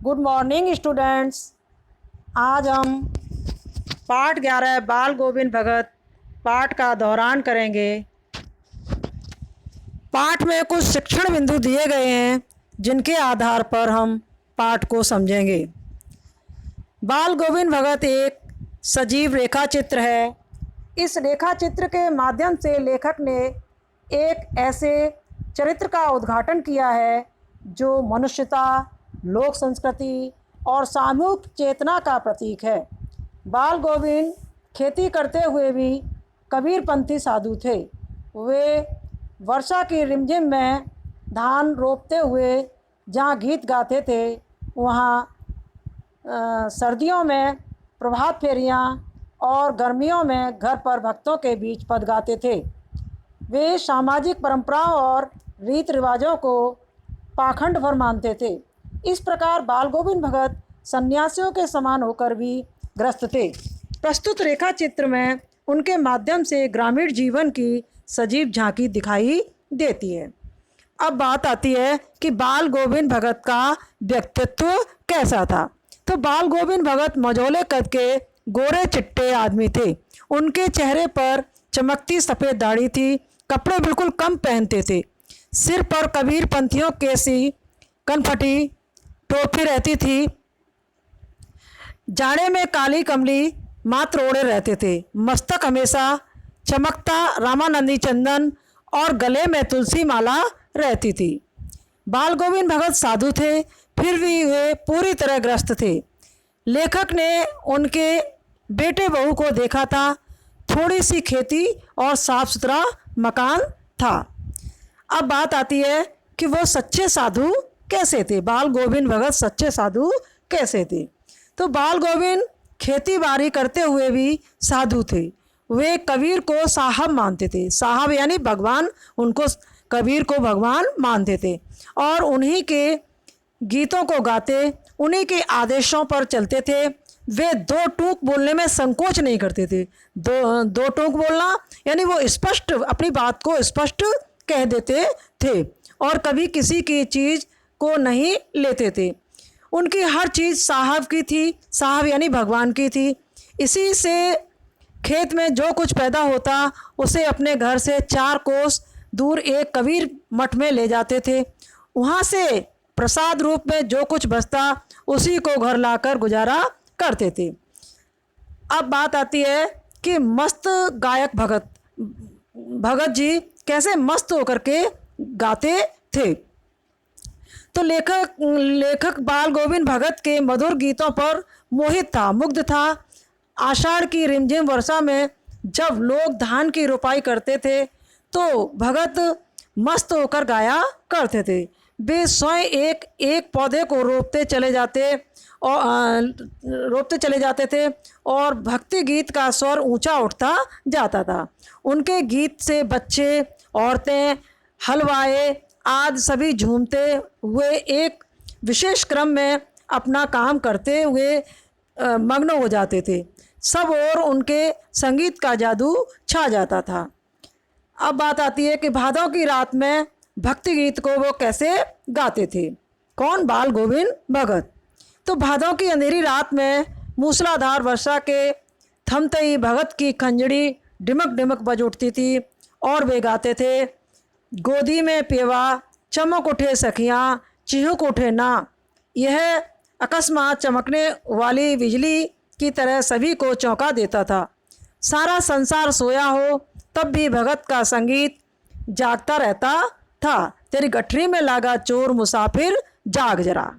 Good morning students. आज हम पाठ 11 बाल गोविंद भगत पाठ का दोहरान करेंगे। पाठ में कुछ शिक्षण बिंदु दिए गए हैं जिनके आधार पर हम पाठ को समझेंगे। बाल गोविंद भगत एक सजीव रेखा चित्र है। इस रेखा चित्र के माध्यम से लेखक ने एक ऐसे चरित्र का उद्घाटन किया है जो मनुष्यता, लोक संस्कृति और सामूहिक चेतना का प्रतीक है। बाल गोविंद खेती करते हुए भी कबीरपंथी साधु थे। वे वर्षा की रिमझिम में धान रोपते हुए जहाँ गीत गाते थे, वहाँ सर्दियों में प्रभात फेरियाँ और गर्मियों में घर पर भक्तों के बीच पद गाते थे। वे सामाजिक परंपराओं और रीति रिवाजों को पाखंड भर मानते थे। इस प्रकार बाल गोविंद भगत सन्यासियों के समान होकर भी ग्रस्त थे। प्रस्तुत रेखा चित्र में उनके माध्यम से ग्रामीण जीवन की सजीव झांकी दिखाई देती है। अब बात आती है कि बाल गोविंद भगत का व्यक्तित्व कैसा था। तो बाल गोविंद भगत मझोले कद के गोरे चिट्टे आदमी थे। उनके चेहरे पर चमकती सफ़ेद दाढ़ी थी। कपड़े बिल्कुल कम पहनते थे। सिर पर कबीर पंथियों के सी कनफटी टोपी रहती थी। जाड़े में काली कमली मात्र ओढ़े रहते थे। मस्तक हमेशा चमकता रामानंदी चंदन और गले में तुलसी माला रहती थी। बाल गोविंद भगत साधु थे, फिर भी वे पूरी तरह ग्रस्त थे। लेखक ने उनके बेटे बहू को देखा था। थोड़ी सी खेती और साफ सुथरा मकान था। अब बात आती है कि वो सच्चे साधु कैसे थे। बाल गोविंद भगत सच्चे साधु कैसे थे। तो बाल गोविंद खेती बाड़ी करते हुए भी साधु थे। वे कबीर को साहब मानते थे। साहब यानी भगवान, उनको कबीर को भगवान मानते थे और उन्हीं के गीतों को गाते, उन्हीं के आदेशों पर चलते थे। वे दो टूक बोलने में संकोच नहीं करते थे। दो टूक बोलना यानी वो स्पष्ट अपनी बात को स्पष्ट कह देते थे और कभी किसी की चीज़ को नहीं लेते थे। उनकी हर चीज़ साहब की थी। साहब यानी भगवान की थी। इसी से खेत में जो कुछ पैदा होता उसे अपने घर से 4 कोस दूर एक कबीर मठ में ले जाते थे। वहाँ से प्रसाद रूप में जो कुछ बचता उसी को घर लाकर गुजारा करते थे। अब बात आती है कि मस्त गायक भगत जी कैसे मस्त होकर के गाते थे। तो लेखक बाल गोविंद भगत के मधुर गीतों पर मोहित था, मुग्ध था। आषाढ़ की रिमझिम वर्षा में जब लोग धान की रोपाई करते थे तो भगत मस्त होकर गाया करते थे। वे स्वयं एक एक पौधे को रोपते चले जाते थे और भक्ति गीत का स्वर ऊंचा उठता जाता था। उनके गीत से बच्चे, औरतें, हलवाए आदि सभी झूमते हुए एक विशेष क्रम में अपना काम करते हुए मग्न हो जाते थे। सब और उनके संगीत का जादू छा जाता था। अब बात आती है कि भादों की रात में भक्ति गीत को वो कैसे गाते थे। कौन? बाल गोविंद भगत। तो भादों की अंधेरी रात में मूसलाधार वर्षा के थमते ही भगत की खंजड़ी डिमक डिमक बज उठती थी और वे गाते थे, गोदी में पेवा चमक उठे सखियाँ चिहुक उठे ना। यह अकस्मात चमकने वाली बिजली की तरह सभी को चौंका देता था। सारा संसार सोया हो तब भी भगत का संगीत जागता रहता था। तेरी गठरी में लागा चोर मुसाफिर जाग जरा।